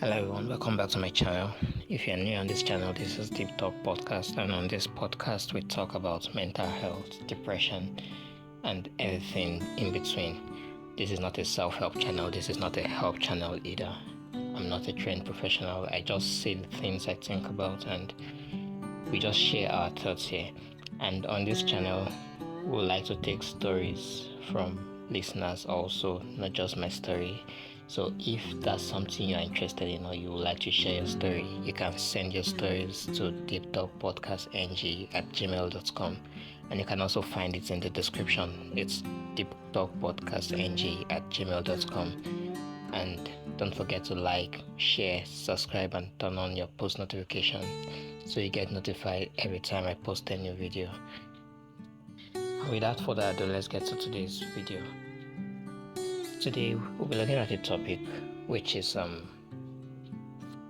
Hello everyone, welcome back to my channel. If you're new on this channel, this is Deep Talk Podcast, and on this podcast we talk about mental health, depression, and everything in between. This is not a self-help channel, this is not a help channel either. I'm not a trained professional, I just say the things I think about and we just share our thoughts here. And on this channel, we would like to take stories from listeners also, not just my story. So if that's something you're interested in or you would like to share your story, you can send your stories to deeptalkpodcastng at gmail.com, and you can also find it in the description. It's deeptalkpodcastng at gmail.com. And don't forget to like, share, subscribe, and turn on your post notification so you get notified every time I post a new video. Without further ado, let's get to today's video. Today we'll be looking at a topic which is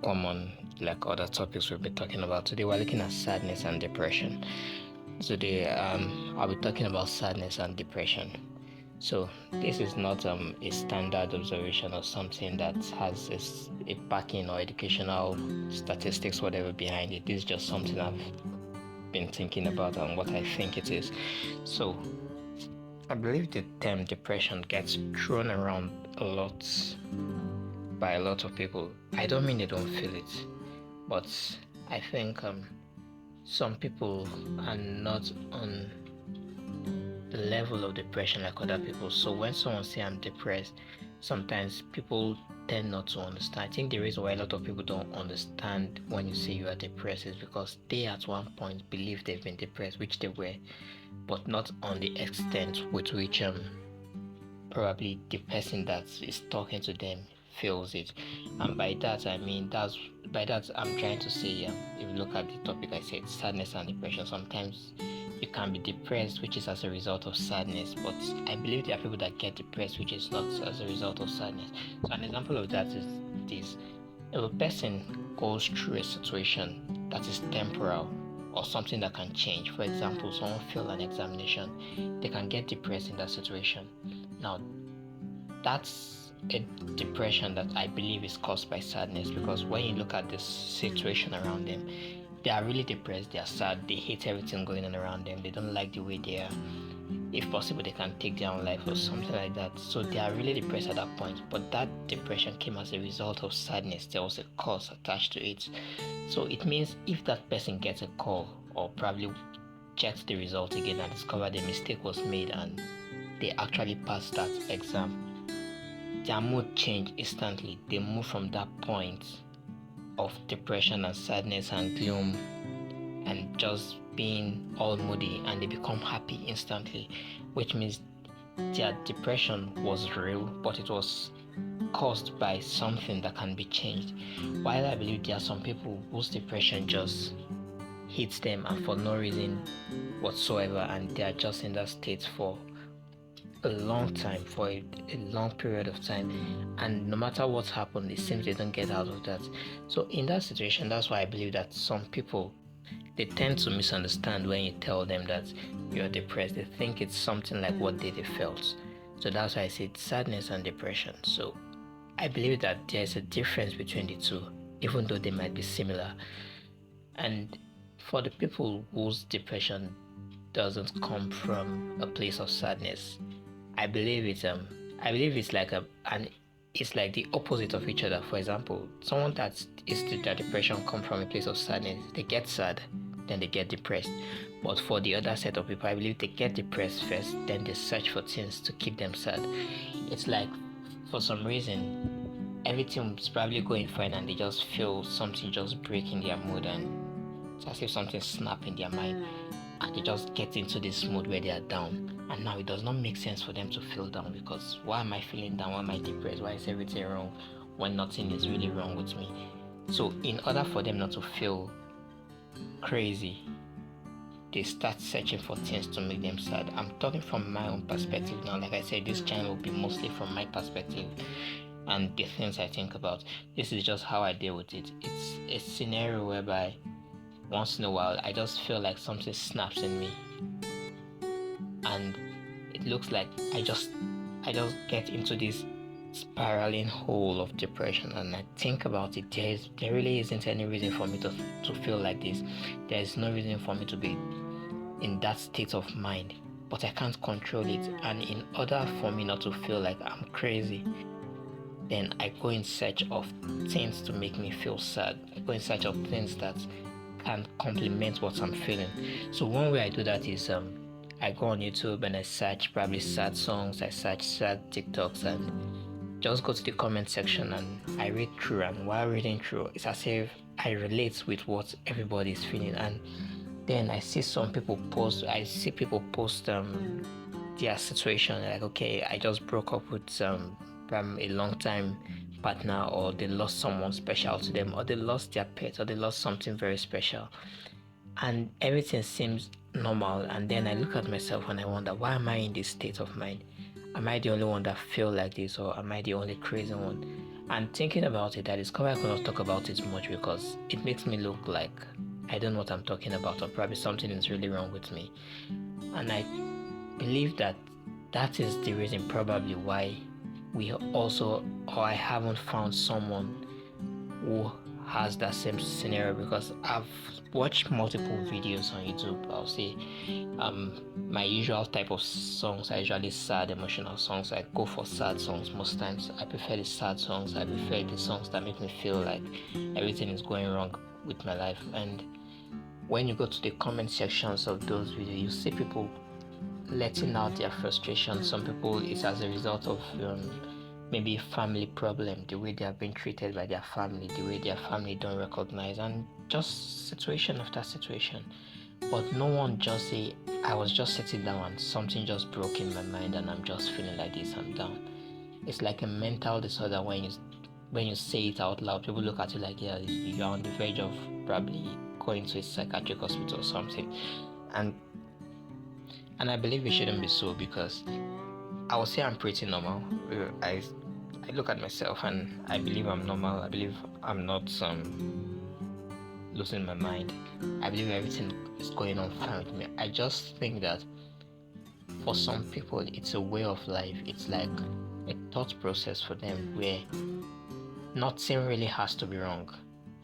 common like other topics we'll be talking about. Today we're looking at sadness and depression. Today I'll be talking about sadness and depression. So this is not a standard observation or something that has a backing or educational statistics whatever behind it. This is just something I've been thinking about and what I think it is. So I believe the term depression gets thrown around a lot by a lot of people. I don't mean they don't feel it, but I think some people are not on the level of depression like other people. So when someone say I'm depressed, sometimes people tend not to understand. I think the reason why a lot of people don't understand when you say you are depressed is because they at one point believe they've been depressed, which they were, but not on the extent with which probably the person that is talking to them feels it. And by that I'm trying to say if you look at the topic I said, sadness and depression, sometimes you can be depressed which is as a result of sadness, but I believe there are people that get depressed which is not as a result of sadness. So an example of that is this: if a person goes through a situation that is temporal or something that can change, for example, someone failed an examination, they can get depressed in that situation. Now that's a depression that I believe is caused by sadness, because when you look at this situation around them, they are really depressed, they are sad, they hate everything going on around them, they don't like the way they are. If possible, they can take their own life or something like that. So they are really depressed at that point, but that depression came as a result of sadness. There was a cause attached to it. So it means if that person gets a call or probably checks the result again and discover the mistake was made and they actually passed that exam, their mood changed instantly. They move from that point of depression and sadness and gloom and just being all moody, and they become happy instantly, which means their depression was real, but it was caused by something that can be changed. While I believe there are some people whose depression just hits them and for no reason whatsoever, and they are just in that state for a long time, for a long period of time, and no matter what's happened, it seems they don't get out of that. So in that situation, that's why I believe that some people, they tend to misunderstand when you tell them that you're depressed. They think it's something like what they felt. So that's why I said sadness and depression. So I believe that there's a difference between the two, even though they might be similar. And for the people whose depression doesn't come from a place of sadness, I believe it's like it's like the opposite of each other. For example, someone their depression come from a place of sadness, they get sad, then they get depressed. But for the other set of people, I believe they get depressed first, then they search for things to keep them sad. It's like for some reason everything's probably going fine and they just feel something just break in their mood, and it's as if something snap in their mind and they just get into this mood where they are down. And now it does not make sense for them to feel down, because why am I feeling down? Why am I depressed? Why is everything wrong when nothing is really wrong with me? So in order for them not to feel crazy, they start searching for things to make them sad. I'm talking from my own perspective now. Like I said, this channel will be mostly from my perspective and the things I think about. This is just how I deal with it. It's a scenario whereby once in a while I just feel like something snaps in me, and it looks like I just get into this spiraling hole of depression, and I think about it, there really isn't any reason for me to feel like this. There is no reason for me to be in that state of mind, but I can't control it. And in order for me not to feel like I'm crazy, then I go in search of things to make me feel sad. I go in search of things that can complement what I'm feeling. So one way I do that is I go on YouTube and I search probably sad songs, I search sad TikToks, and just go to the comment section and I read through. And while reading through, it's as if I relate with what everybody is feeling. And then I see people post their situation, like, okay, I just broke up with from a long time partner, or they lost someone special to them, or they lost their pet, or they lost something very special, and everything seems normal. And then I look at myself and I wonder, why am I in this state of mind? Am I the only one that feel like this, or am I the only crazy one? And thinking about it, I discovered I could not talk about it much because it makes me look like I don't know what I'm talking about, or probably something is really wrong with me. And I believe that that is the reason probably why we also, or I haven't found someone who has that same scenario, because I've watched multiple videos on YouTube. I'll say my usual type of songs are usually sad emotional songs. I go for sad songs most times. I prefer the sad songs. I prefer the songs that make me feel like everything is going wrong with my life. And when you go to the comment sections of those videos, you see people letting out their frustration. Some people, it's as a result of maybe family problem, the way they have been treated by their family, the way their family don't recognize, and just situation after situation. But no one just say, I was just sitting down and something just broke in my mind and I'm just feeling like this, I'm down. It's like a mental disorder. When you say it out loud, people look at you like, yeah, you're on the verge of probably going to a psychiatric hospital or something. And I believe it shouldn't be so, because I would say I'm pretty normal. I look at myself and I believe I'm normal. I believe I'm not losing my mind. I believe everything is going on fine with me. I just think that for some people it's a way of life. It's like a thought process for them where nothing really has to be wrong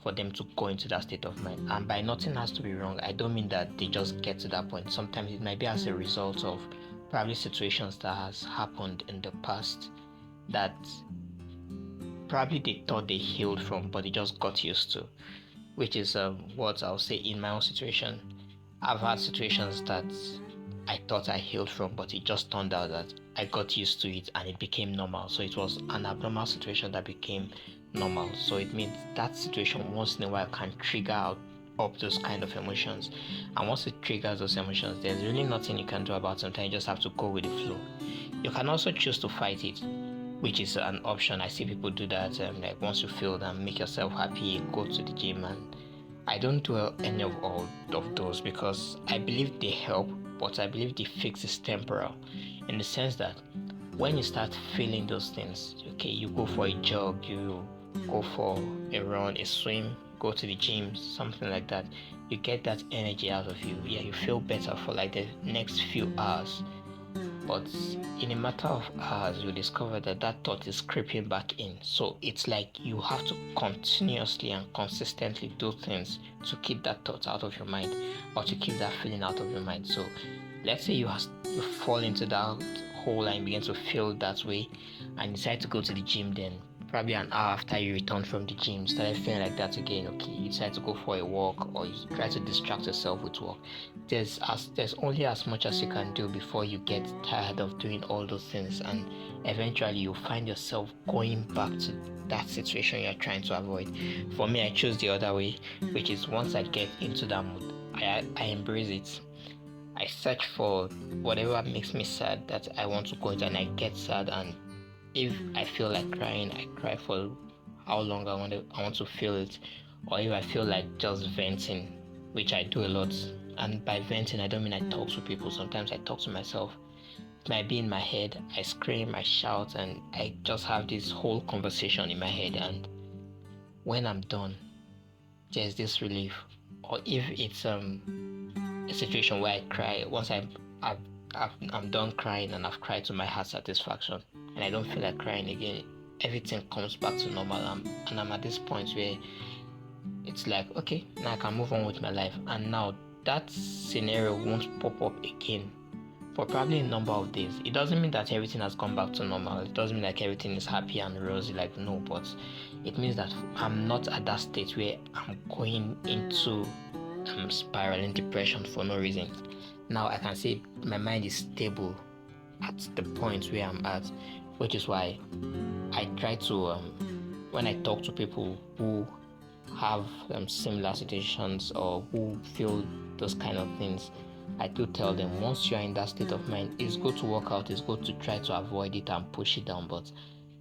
for them to go into that state of mind. And by nothing has to be wrong, I don't mean that they just get to that point. Sometimes it might be as a result of probably situations that has happened in the past that probably they thought they healed from, but they just got used to, which is what I'll say in my own situation. I've had situations that I thought I healed from, but it just turned out that I got used to it and it became normal. So it was an abnormal situation that became normal. So it means that situation once in a while can trigger out up those kind of emotions. And once it triggers those emotions, there's really nothing you can do about it. Sometimes you just have to go with the flow. You can also choose to fight it, which is an option. I see people do that. Like once you feel that, make yourself happy, go to the gym. And I don't do any of all of those because I believe they help, but I believe the fix is temporal, in the sense that when you start feeling those things, okay, you go for a jog, you go for a run, a swim, go to the gym, something like that, you get that energy out of you. Yeah, you feel better for like the next few hours. But in a matter of hours, you discover that that thought is creeping back in. So it's like you have to continuously and consistently do things to keep that thought out of your mind, or to keep that feeling out of your mind. So let's say you fall into that hole and begin to feel that way, and decide to go to the gym. Then probably an hour after you return from the gym, started feeling like that again. Okay, you decide to go for a walk, or you try to distract yourself with work. There's only as much as you can do before you get tired of doing all those things, and eventually you find yourself going back to that situation you're trying to avoid. For me, I choose the other way, which is once I get into that mood, I embrace it. I search for whatever makes me sad that I want to go into, and I get sad. And if I feel like crying, I cry for how long I want to feel it. Or if I feel like just venting, which I do a lot. And by venting, I don't mean I talk to people. Sometimes I talk to myself. It might be in my head. I scream, I shout, and I just have this whole conversation in my head. And when I'm done, there's this relief. Or if it's a situation where I cry, once I'm done crying and I've cried to my heart satisfaction, and I don't feel like crying again, everything comes back to normal, and I'm at this point where it's like, okay, now I can move on with my life, and now that scenario won't pop up again for probably a number of days. It doesn't mean that everything has gone back to normal. It doesn't mean like everything is happy and rosy, like, no, but it means that I'm not at that state where I'm going into spiraling depression for no reason. Now I can say my mind is stable at the point where I'm at, which is why I try to when I talk to people who have similar situations or who feel those kind of things, I do tell them, once you're in that state of mind, it's good to work out, it's good to try to avoid it and push it down, but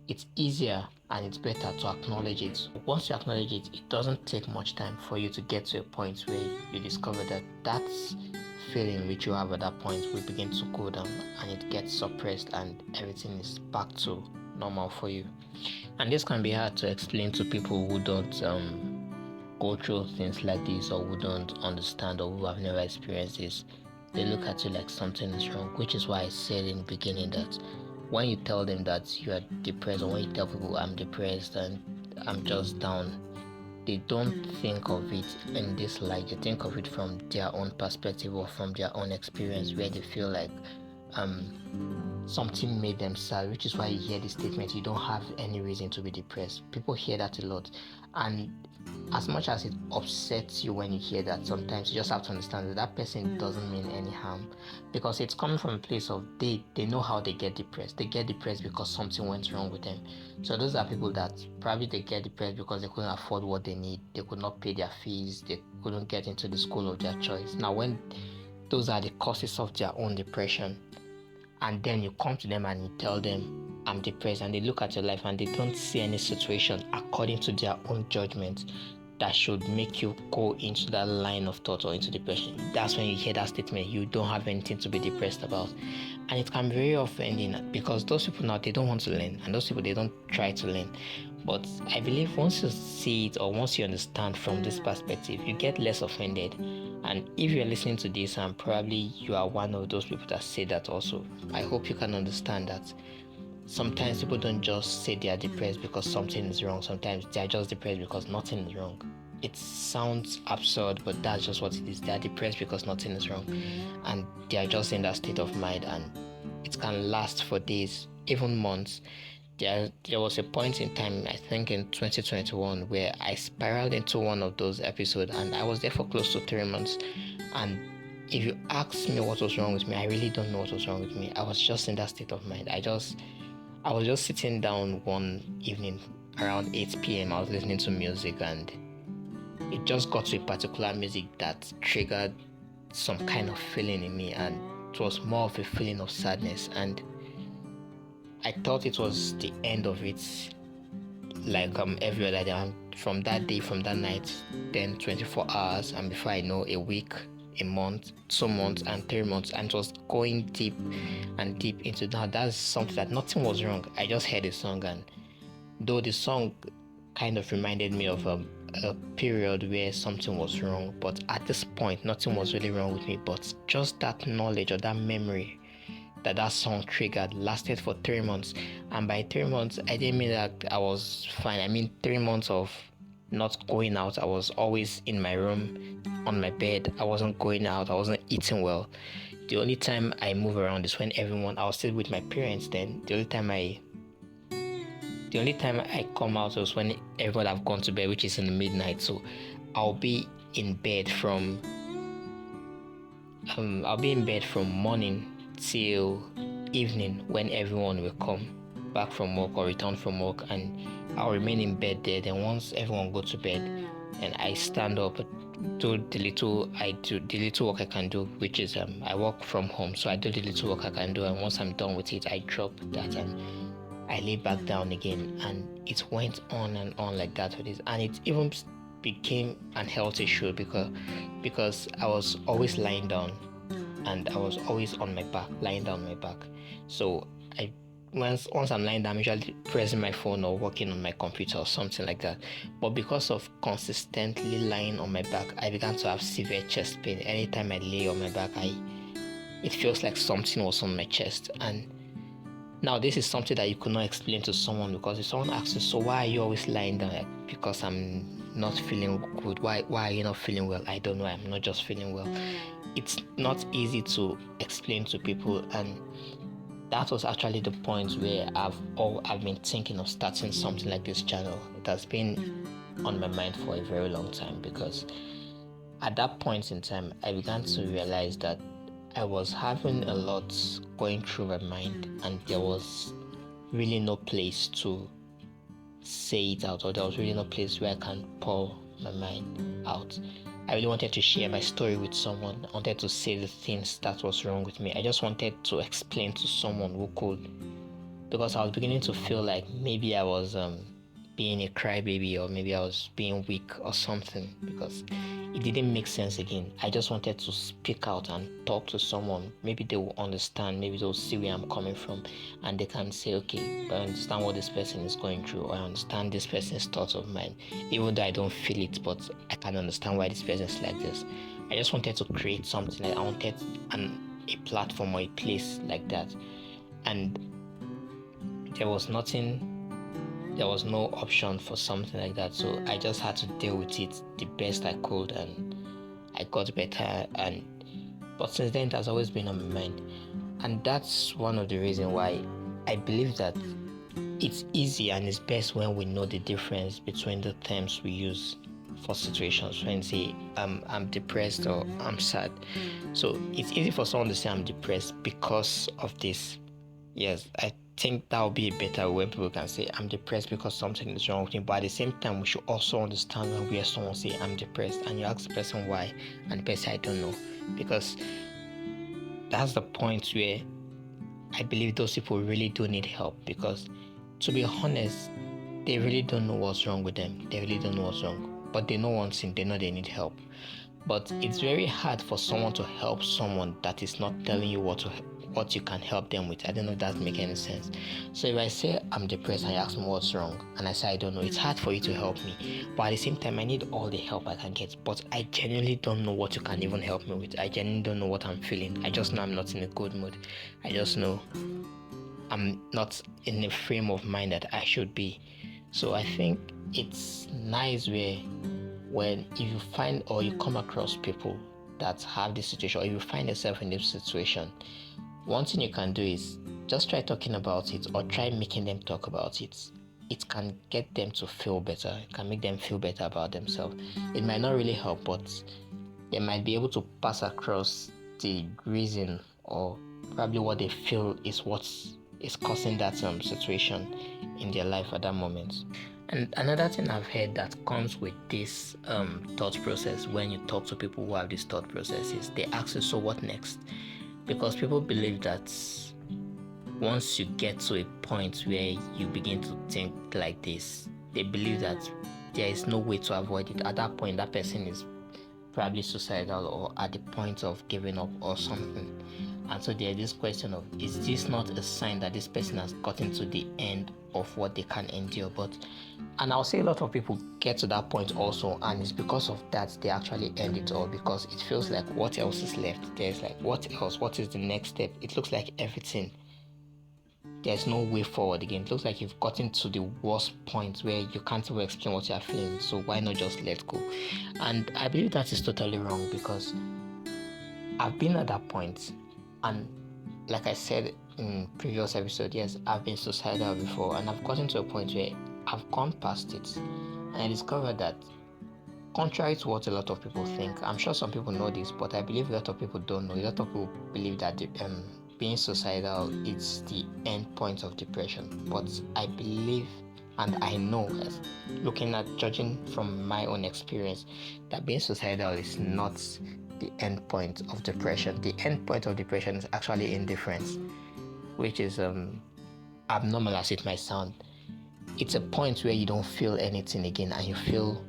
it's easier and it's better to acknowledge it. Once you acknowledge it, it doesn't take much time for you to get to a point where you discover that that's feeling which you have at that point will begin to go down and it gets suppressed and everything is back to normal for you. And this can be hard to explain to people who don't go through things like this, or who don't understand, or who have never experienced this. They look at you like something is wrong, which is why I said in the beginning that when you tell them that you are depressed, or when you tell people I'm depressed and I'm just down, they don't think of it in this light. They think of it from their own perspective or from their own experience, where they feel like something made them sad, which is why you hear the statement, you don't have any reason to be depressed. People hear that a lot, and as much as it upsets you when you hear that, sometimes you just have to understand that that person doesn't mean any harm, because it's coming from a place of they know how they get depressed. They get depressed because something went wrong with them. So those are people that probably they get depressed because they couldn't afford what they need, they could not pay their fees, they couldn't get into the school of their choice. Now when those are the causes of their own depression, and then you come to them and you tell them I'm depressed, and they look at your life and they don't see any situation according to their own judgment that should make you go into that line of thought or into depression, that's when you hear that statement, you don't have anything to be depressed about. And it can be very offending, because those people now, they don't want to learn, and those people, they don't try to learn. But I believe once you see it, or once you understand from this perspective, you get less offended. And if you're listening to this and probably you are one of those people that say that also, I hope you can understand that sometimes people don't just say they are depressed because something is wrong. Sometimes they are just depressed because nothing is wrong. It sounds absurd, but that's just what it is. They are depressed because nothing is wrong, and they are just in that state of mind, and it can last for days, even months. There was a point in time, I think in 2021, where I spiraled into one of those episodes, and I was there for close to 3 months. And if you ask me what was wrong with me, I really don't know what was wrong with me. I was just in that state of mind. I was just sitting down one evening around 8 p.m. I was listening to music, and it just got to a particular music that triggered some kind of feeling in me, and it was more of a feeling of sadness. And I thought it was the end of it, like every other day. And from that day, from that night, then 24 hours, and before I know, a week, a month, 2 months, and 3 months, and it was going deep and deep into that. That's something that nothing was wrong. I just heard a song, and though the song kind of reminded me of a period where something was wrong, but at this point, nothing was really wrong with me. But just that knowledge or that memory that song triggered lasted for 3 months. And by 3 months, I didn't mean that I was fine. I mean 3 months of not going out. I was always in my room, on my bed. I wasn't going out. I wasn't eating well. The only time I move around is when I was still with my parents then. The only time I come out was when everyone have gone to bed, which is in the midnight. So I'll be in bed from morning till evening, when everyone will come back from work or return from work, and I'll remain in bed there. Then once everyone go to bed, and I stand up, do the little work I can do, which is I work from home, so I do the little work I can do, and once I'm done with it, I drop that and I lay back down again. And it went on and on like that with this, and it even became an health issue because I was always lying down, and I was always on my back, lying down on my back. So once I'm lying down, I'm usually pressing my phone or working on my computer or something like that. But because of consistently lying on my back, I began to have severe chest pain. Anytime I lay on my back, it feels like something was on my chest. And Now, this is something that you could not explain to someone, because if someone asks you, so why are you always lying down? Like, because I'm not feeling good. Why are you not feeling well? I don't know. I'm not just feeling well. It's not easy to explain to people, and that was actually the point where I've been thinking of starting something like this channel. It has been on my mind for a very long time, because at that point in time I began to realize that I was having a lot going through my mind, and there was really no place to say it out, or there was really no place where I can pour my mind out. I really wanted to share my story with someone. I wanted to say the things that was wrong with me. I just wanted to explain to someone who could, because I was beginning to feel like maybe I was being a crybaby, or maybe I was being weak or something, because it didn't make sense again. I just wanted to speak out and talk to someone. Maybe they will understand, maybe they'll see where I'm coming from, and they can say, okay, I understand what this person is going through, or I understand this person's thoughts of mine, even though I don't feel it, but I can understand why this person is like this. I just wanted to create something. I wanted a platform or a place like that, and there was no option for something like that. So I just had to deal with it the best I could, and I got better. But since then, it has always been on my mind, and that's one of the reasons why I believe that it's easy and it's best when we know the difference between the terms we use for situations. When say I'm depressed or I'm sad, so it's easy for someone to say I'm depressed because of this. Yes, I think that would be better when people can say I'm depressed because something is wrong with me. But at the same time, we should also understand when we hear someone say I'm depressed, and you ask the person why, and the person, I don't know, because that's the point where I believe those people really do need help. Because to be honest, they really don't know what's wrong with them. They really don't know what's wrong, but they know one thing: they know they need help. But it's very hard for someone to help someone that is not telling you what you can help them with. I don't know if that makes any sense. So if I say I'm depressed and you ask me what's wrong, and I say I don't know, it's hard for you to help me. But at the same time, I need all the help I can get. But I genuinely don't know what you can even help me with. I genuinely don't know what I'm feeling. I just know I'm not in a good mood. I just know I'm not in the frame of mind that I should be. So I think it's nice when if you find or you come across people that have this situation, or you find yourself in this situation, one thing you can do is just try talking about it, or try making them talk about it. It can get them to feel better. It can make them feel better about themselves. It might not really help, but they might be able to pass across the reason, or probably what they feel is what is causing that situation in their life at that moment. And another thing I've heard that comes with this thought process, when you talk to people who have this thought process, is they ask you, so what next? Because people believe that once you get to a point where you begin to think like this, they believe that there is no way to avoid it. At that point, that person is probably suicidal, or at the point of giving up or something. And so there's this question of, is this not a sign that this person has gotten to the end of what they can endure? And I'll say a lot of people get to that point also, and it's because of that they actually end it all, because it feels like what else is left? There's like, what else? What is the next step? It looks like everything, there's no way forward again. It looks like you've gotten to the worst point where you can't even explain what you're feeling. So why not just let go? And I believe that is totally wrong, because I've been at that point, and like I said in previous episode, yes, I've been suicidal before, and I've gotten to a point where I've gone past it, and I discovered that, contrary to what a lot of people think, I'm sure some people know this, but I believe a lot of people don't know. A lot of people believe that being suicidal is the end point of depression. But I believe, and I know, as judging from my own experience, that being suicidal is not the end point of depression. The end point of depression is actually indifference, which is abnormal as it might sound. It's a point where you don't feel anything again, and you feel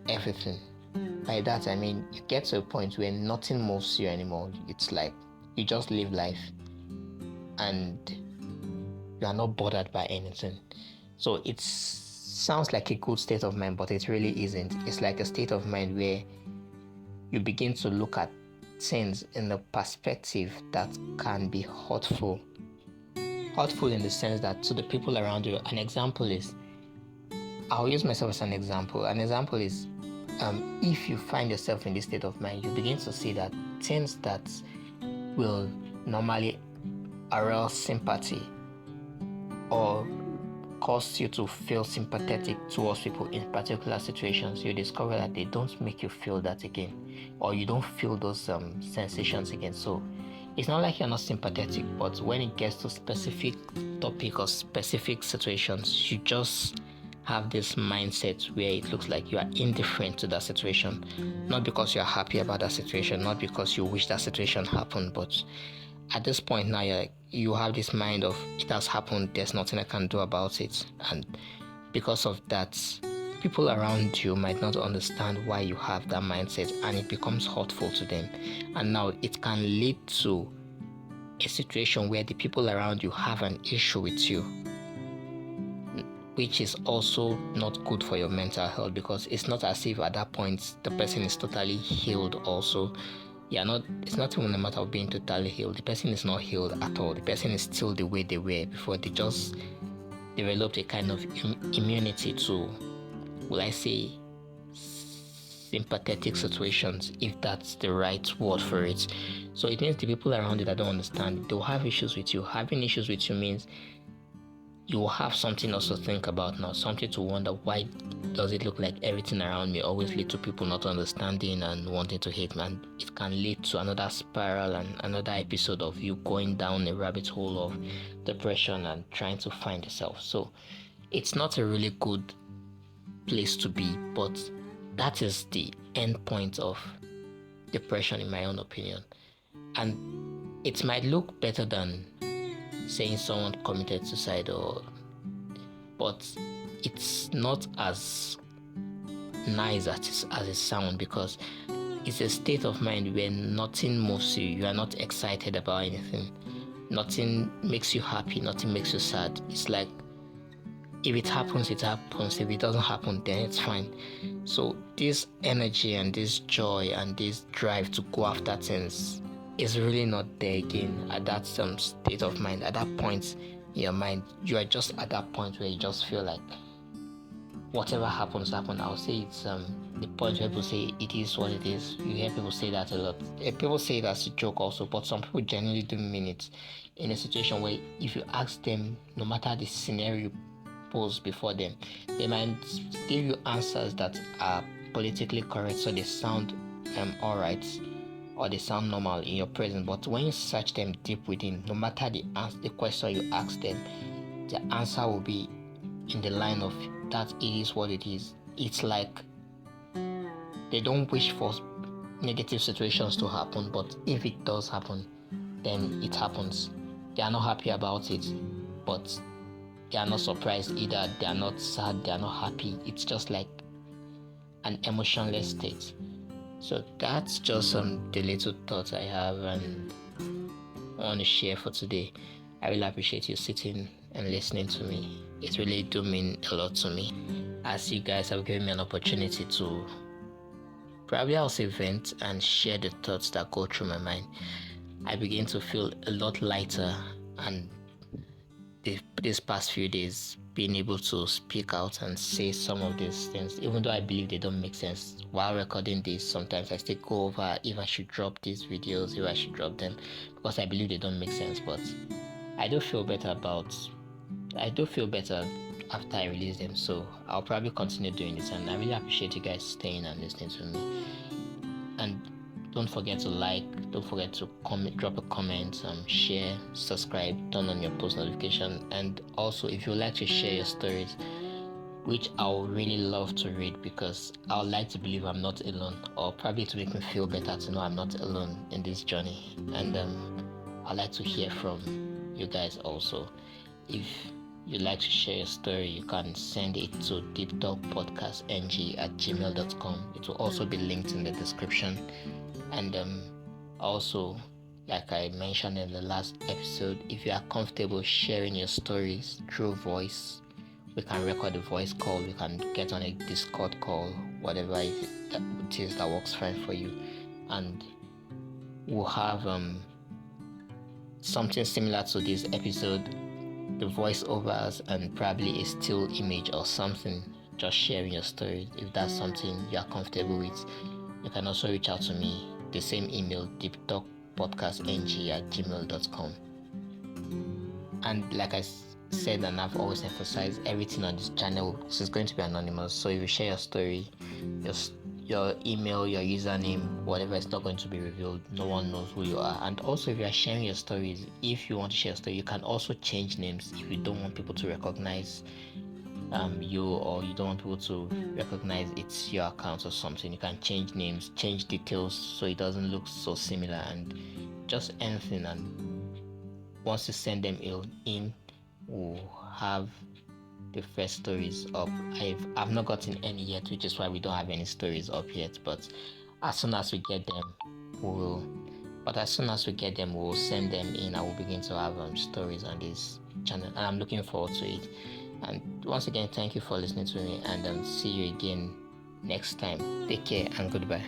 everything. By that I mean, you get to a point where nothing moves you anymore. It's like you just live life, and you are not bothered by anything. So it sounds like a good state of mind, but it really isn't. It's like a state of mind where you begin to look at things in a perspective that can be hurtful Hurtful in the sense that to the people around you. An example is, I'll use myself as an example. An example is, if you find yourself in this state of mind, you begin to see that things that will normally arouse sympathy or cause you to feel sympathetic towards people in particular situations, you discover that they don't make you feel that again, or you don't feel those sensations again. So it's not like you're not sympathetic, but when it gets to specific topic or specific situations, you just have this mindset where it looks like you are indifferent to that situation, not because you're happy about that situation, not because you wish that situation happened, but at this point now you have this mind of, it has happened, there's nothing I can do about it. And because of that, people around you might not understand why you have that mindset, and it becomes hurtful to them. And now it can lead to a situation where the people around you have an issue with you, which is also not good for your mental health, because it's not as if at that point the person is totally healed also. It's not even a matter of being totally healed. The person is not healed at all. The person is still the way they were before. They just developed a kind of immunity to, will I say, sympathetic situations, if that's the right word for it. So it means the people around you that don't understand, they'll have issues with you. Having issues with you means you will have something else to think about now, something to wonder, why does it look like everything around me always lead to people not understanding and wanting to hate me? And it can lead to another spiral and another episode of you going down a rabbit hole of depression and trying to find yourself. So it's not a really good place to be, but that is the end point of depression in my own opinion. And it might look better than saying someone committed suicide, but it's not as nice as it sounds, because it's a state of mind where nothing moves you. You are not excited about anything. Nothing makes you happy. Nothing makes you sad. It's like, if it happens, it happens. If it doesn't happen, then it's fine. So this energy and this joy and this drive to go after things is really not there again at that state of mind. At that point in your mind, you are just at that point where you just feel like whatever happens. I'll say it's the point where people say it is what it is. You hear people say that a lot. People say it as a joke also, but some people genuinely do mean it, in a situation where if you ask them, no matter the scenario posed before them, they might give you answers that are politically correct, so they sound alright, or they sound normal in your presence. But when you search them deep within, no matter the question you ask them, the answer will be in the line of that it is what it is. It's like they don't wish for negative situations to happen, but if it does happen, then it happens. They are not happy about it, but they are not surprised either. They are not sad, they are not happy. It's just like an emotionless state. So that's just the little thoughts I have and I want to share for today. I really appreciate you sitting and listening to me. It really do mean a lot to me, as you guys have given me an opportunity to probably also vent and share the thoughts that go through my mind. I begin to feel a lot lighter, and these past few days, being able to speak out and say some of these things, even though I believe they don't make sense. While recording this, sometimes I still go over if I should drop these videos, if I should drop them, because I believe they don't make sense. But I do feel better after I release them, so I'll probably continue doing this, and I really appreciate you guys staying and listening to me. And don't forget to like, don't forget to comment, drop a comment, share, subscribe, turn on your post notification, and also if you like to share your stories, which I'll really love to read, because I would like to believe I'm not alone, or probably to make me feel better to know I'm not alone in this journey. And I'd like to hear from you guys also. If you'd like to share your story, you can send it to deeptalkpodcastng at gmail.com. It will also be linked in the description. And also, like I mentioned in the last episode, if you are comfortable sharing your stories through voice, we can record a voice call, we can get on a Discord call, whatever it is that works fine for you. And we'll have something similar to this episode the voiceovers and probably a still image or something, just sharing your story. If that's something you are comfortable with, you can also reach out to me. The same email, deeptalkpodcastng@gmail.com. And like I said, and I've always emphasized, everything on this channel is going to be anonymous. So if you share your story, your email, your username, whatever, it's not going to be revealed. No one knows who you are. And also, if you are sharing your stories, if you want to share a story, you can also change names if you don't want people to recognize you, or you don't want people to recognize it's your account or something. You can change names, change details so it doesn't look so similar, and just anything. And once you send them in, we'll have the first stories up. I've not gotten any yet, which is why we don't have any stories up yet. But as soon as we get them, we'll send them in, and we'll begin to have stories on this channel. And I'm looking forward to it. And once again, thank you for listening to me, and see you again next time. Take care and goodbye.